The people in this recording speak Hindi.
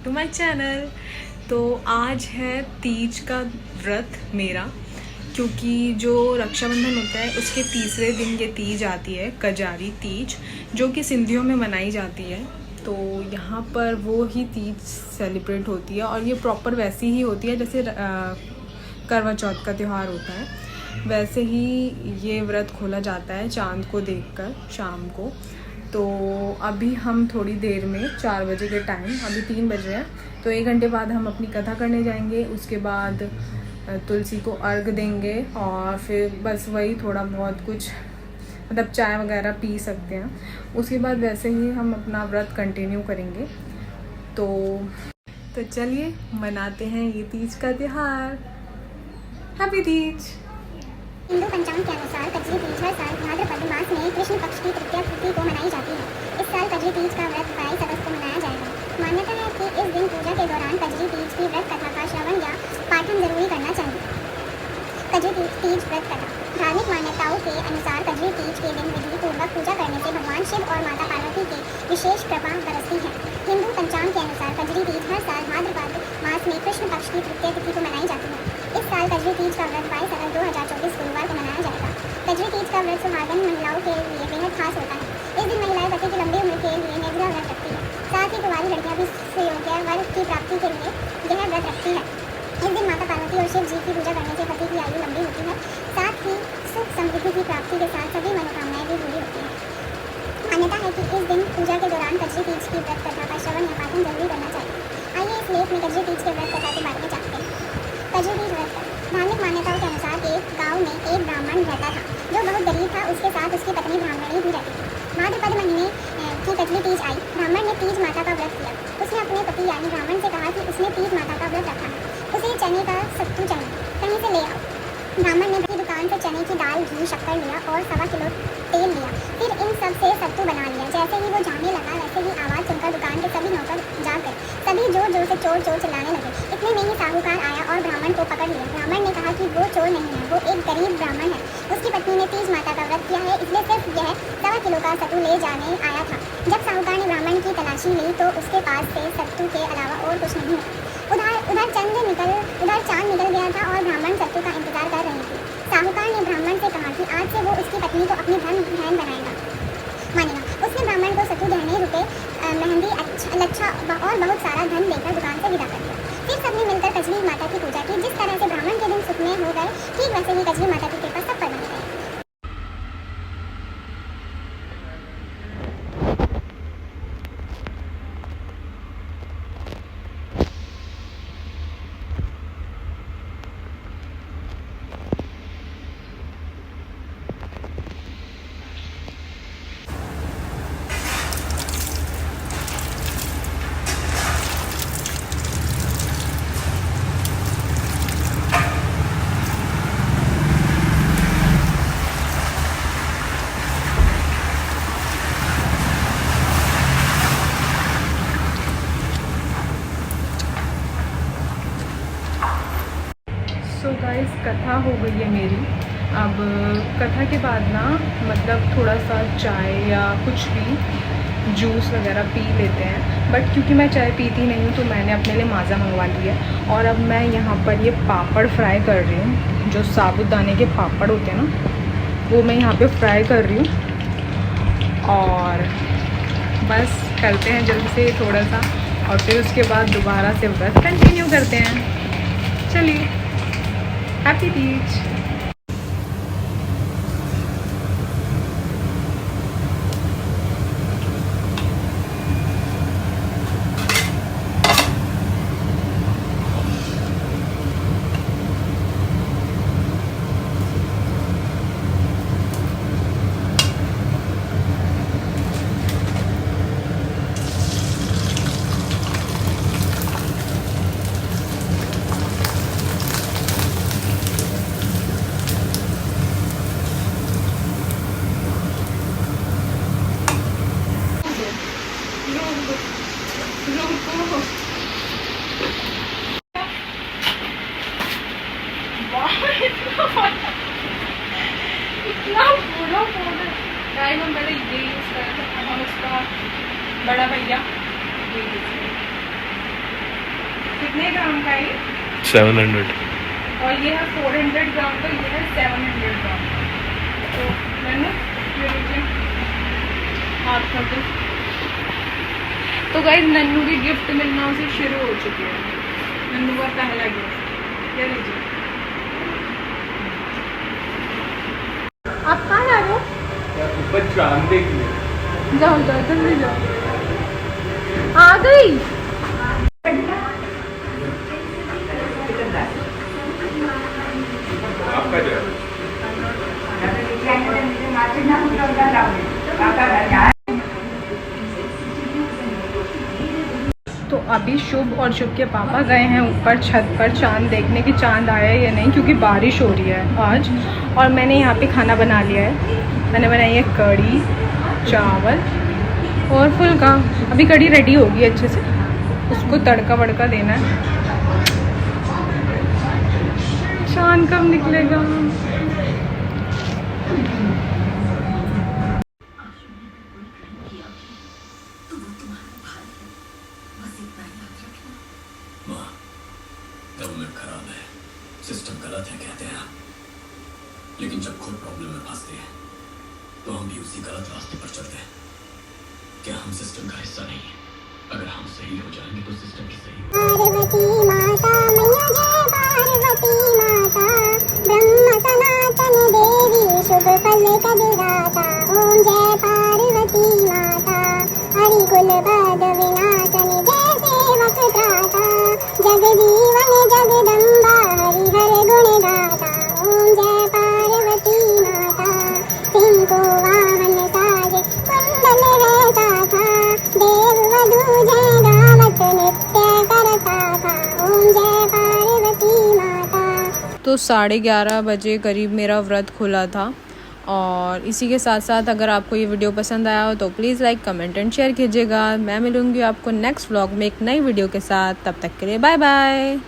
To my channel. तो आज है तीज का व्रत मेरा, क्योंकि जो रक्षाबंधन होता है उसके तीसरे दिन ये तीज आती है, कजारी तीज, जो कि सिंधियों में मनाई जाती है। तो यहाँ पर वो ही तीज सेलिब्रेट होती है और ये प्रॉपर वैसी ही होती है जैसे करवा चौथ का त्यौहार होता है। वैसे ही ये व्रत खोला जाता है चांद को देखकर शाम को। तो अभी हम थोड़ी देर में 4 बजे के टाइम, अभी 3 बज रहे हैं, तो 1 घंटे बाद हम अपनी कथा करने जाएंगे। उसके बाद तुलसी को अर्घ देंगे और फिर बस वही थोड़ा बहुत कुछ मतलब चाय वगैरह पी सकते हैं। उसके बाद वैसे ही हम अपना व्रत कंटिन्यू करेंगे। तो चलिए मनाते हैं ये तीज का त्यौहार। हैप्पी तीज। हिंदू पंचांग के अनुसार कजरी तीज हर साल भाद्रपद मास में कृष्ण पक्ष की तृतीया तिथि को मनाई जाती है। इस साल कजरी तीज का व्रत 22 अगस्त को मनाया जाएगा। मान्यता है कि इस दिन पूजा के दौरान कजरी तीज की व्रत कथा का श्रवण या पाठन जरूरी करना चाहिए। कजरी तीज व्रत कथा। धार्मिक मान्यताओं के अनुसार कजरी तीज के दिन विधि पूर्वक पूजा करने से भगवान शिव और माता पार्वती की विशेष कृपा बरसती है। हिंदू पंचांग के अनुसार कजरी तीज हर साल भाद्रपद मास में कृष्ण पक्ष की तृतीय तिथि को मनाई जाती है। इस साल कजरी तीज का व्रत 22 अगस्त 2024 गुरुवार को मनाया जाएगा। कजरी तीज का व्रत सुहागन महिलाओं के लिए बेहद खास होता है। इस दिन महिलाएं पति की लंबी उम्र के लिए निर्जला व्रत रखती है। साथ ही कुंवारी लड़कियां भी सुयोग्य वर की प्राप्ति के लिए यह व्रत रखती है। इस दिन माता पार्वती और शिव जी की पूजा करने से पति की आयु लंबी होती है। साथ ही सुख समृद्धि की प्राप्ति के साथ सभी मनोकामनाएं भी पूरी होती हैं। मान्यता है कि इस दिन पूजा के दौरान कजरी तीज की व्रत कथा का श्रवण या पाठन जरूरी करना चाहिए। आइए इस लेख में कजरी तीज के व्रत कथा के बारे में जानते हैं। कजरी तीज व्रत। धार्मिक मान्यताओं के अनुसार एक गांव में एक ब्राह्मण रहता था जो बहुत गरीब था। उसके साथ उसकी पत्नी ब्राह्मणी भी रहती थी। भाद्रपद महीने की कजरी तीज आई। ब्राह्मण ने तीज माता का व्रत किया। उसने अपने पति यानी ब्राह्मण से कहा कि उसने तीज माता का व्रत रखा है, उसे चने का सत्तू चाहिए, कहीं से ले आओ। ब्राह्मण ने अपनी दुकान से चने की दाल, घी, शक्कर लिया और 1.25 किलो तेल लिया। फिर इन सब से सत्तू बना लिया। जैसे ही वो जाने लगा वैसे ही आवाज़ सुनकर दुकान के सभी नौकर जाग गए। सभी जोर जोर से चोर चोर चिल्लाने लगे। इतने में ही साहूकार आया और ब्राह्मण को पकड़ लिया। ब्राह्मण ने कहा कि वो चोर नहीं है, वो एक गरीब ब्राह्मण है। उसकी पत्नी ने तीज माता का व्रत किया है, इसलिए सिर्फ यह 1.25 किलो का सत्तू ले जाने आया था। जब साहूकार ने ब्राह्मण की तलाशी ली तो उसके पास से सत्तू के अलावा और कुछ नहीं है। उधर चांद निकल गया था और ब्राह्मण सत्तू का इंतजार कर रही थी। साहूकार ने ब्राह्मण से कहा कि आज से वो उसकी पत्नी को अपनी बहन मानेगा। उसने ब्राह्मण को सत्तू, गहने, रुपए, मेहंदी, लच्छा और बहुत सारा धन देकर दुकान से विदा कर दिया। फिर सबने मिलकर कजरी माता की पूजा की। जिस तरह से ब्राह्मण के दिन सुखमय हो गए, ठीक वैसे ही कजरी माता की कृपा सब पर बनी रही। सो गाइस, कथा हो गई है मेरी। अब कथा के बाद ना मतलब थोड़ा सा चाय या कुछ भी जूस वगैरह पी लेते हैं। बट क्योंकि मैं चाय पीती नहीं हूँ तो मैंने अपने लिए माज़ा मंगवा लिया है। और अब मैं यहाँ पर ये पापड़ फ्राई कर रही हूँ। जो साबुदाने के पापड़ होते हैं ना, वो मैं यहाँ पे फ्राई कर रही हूँ। और बस करते हैं जल्दी से थोड़ा सा, और फिर उसके बाद दोबारा से व्रत कंटिन्यू करते हैं। चलिए, हैप्पी तीज। इतना पूरा पाउडर गाइस, हम पहले ये यूज़ करें तो हम उसका बड़ा भैया ये यूज़ करें। कितने ग्राम का ये? 700। और ये है 400 ग्राम का, ये है 700 ग्राम का। तो मैंने ये लीजिए हाथ कर दो। तो गाइस नन्नू की गिफ्ट मिलना उसे शुरू हो चुकी है। नन्नू का पहला गिफ्ट ये लीजिए। आप कहाँ जा रहे हो? ऊपर चांद देखने। जाओ जाओ जल्दी जाओ। आ गई। आपका जो है तो अभी शुभ और शुभ के पापा गए हैं ऊपर छत पर चांद देखने कि चांद आया या नहीं, क्योंकि बारिश हो रही है आज। और मैंने यहाँ पे खाना बना लिया है। मैंने बनाई है कढ़ी, चावल और फुल्का। अभी कढ़ी रेडी होगी अच्छे से, उसको तड़का वड़का देना है। चांद कब निकलेगा? गवर्नमेंट खराब है, सिस्टम गलत है कहते हैं, लेकिन जब खुद प्रॉब्लम में फंसते हैं तो हम भी उसी गलत रास्ते पर चलते हैं। क्या हम सिस्टम का हिस्सा नहीं है? अगर हम सही हो जाएंगे तो सिस्टम भी सही पार्वती माता मैया जय पार्वती माता ब्रह्म सनातन देवी शुभ फल कदिदाता ओम जय पार्वती माता हरि कुल बद विनाशन जय सेवक त्राता जगजीवन जगदम्बा हरि हर गुण गाता ओम जय पार्वती माता सिंह को वाहन साजे कुंडल रहता था देव वधू जय गावत नृत्य करता था ओम जय पार्वती माता। तो 11:30 बजे करीब मेरा व्रत खुला था। और इसी के साथ साथ अगर आपको ये वीडियो पसंद आया हो तो please like, comment and share कीजिएगा। मैं मिलूँगी आपको नेक्स्ट व्लॉग में एक नई वीडियो के साथ। तब तक के लिए बाय बाय।